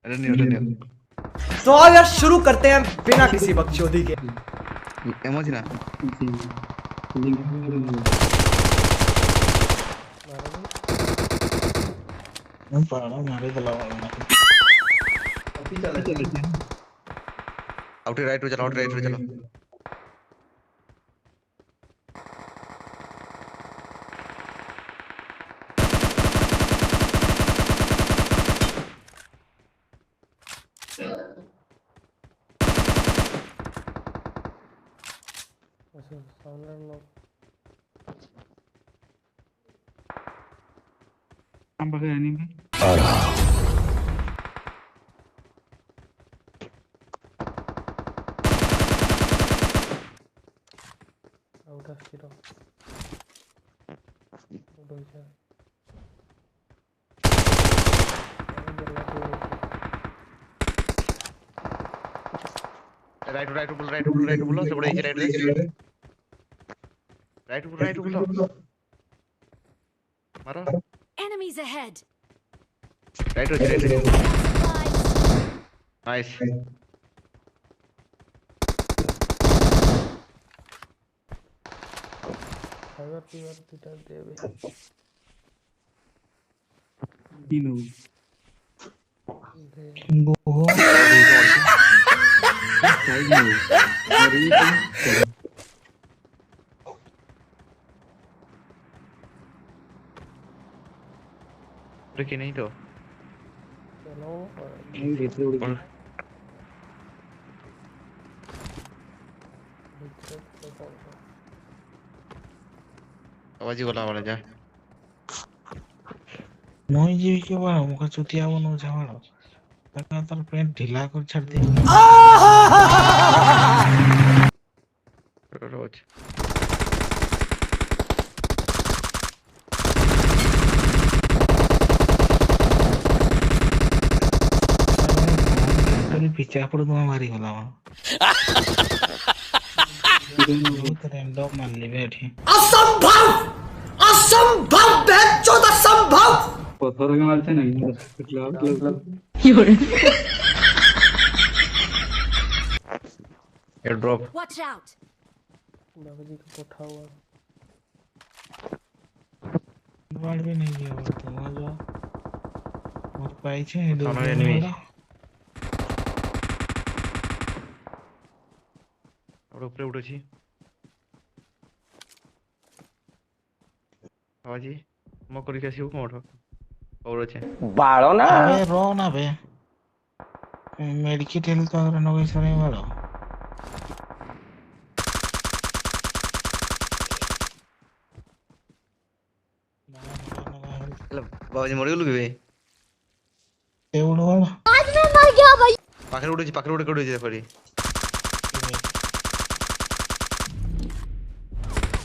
अरे नहीं तो अब यार शुरू करते हैं बिना किसी बकचोदी के। एमोजी ना मारे चला आउट राइट पे चलो आउट राइट पे चलो हम बगैर enemy out of zero right बोलो सब बड़े राइट दे राइट बोलो मारो Enemies ahead. Right nice fibre fever Peter देवे तीनों दे वो साइड में और ये रुकी नहीं तो चलो नहीं देते उड़ और आवाज वाला वाला जा মই जीवी के बाहर मुका चुतिया बनो जावाड़ो तका तर पेंट ढीला कर छड़ दे रोज खाली पीछे पड़ दो मारी गला बहुत रैंडम मान ली बैठी असंभव असंभव बेचोद असंभव। पत्थर के मारते नहीं मतलब एयर ड्रॉप Watch out. बाबूजी का कोठा हुआ बाल भी नहीं गया वो तो मजा और पाई छे दो सामने enemy। और ऊपर उठो छी आवाजी म करी के सिउ कोठो और আছে बाड़ो ना अबे रो ना बे मेडिकेट हेल्थ अगर न कोई सने वाला बाबाजी मरि गेलु बे एवढं वाला पाखरे उडे कडी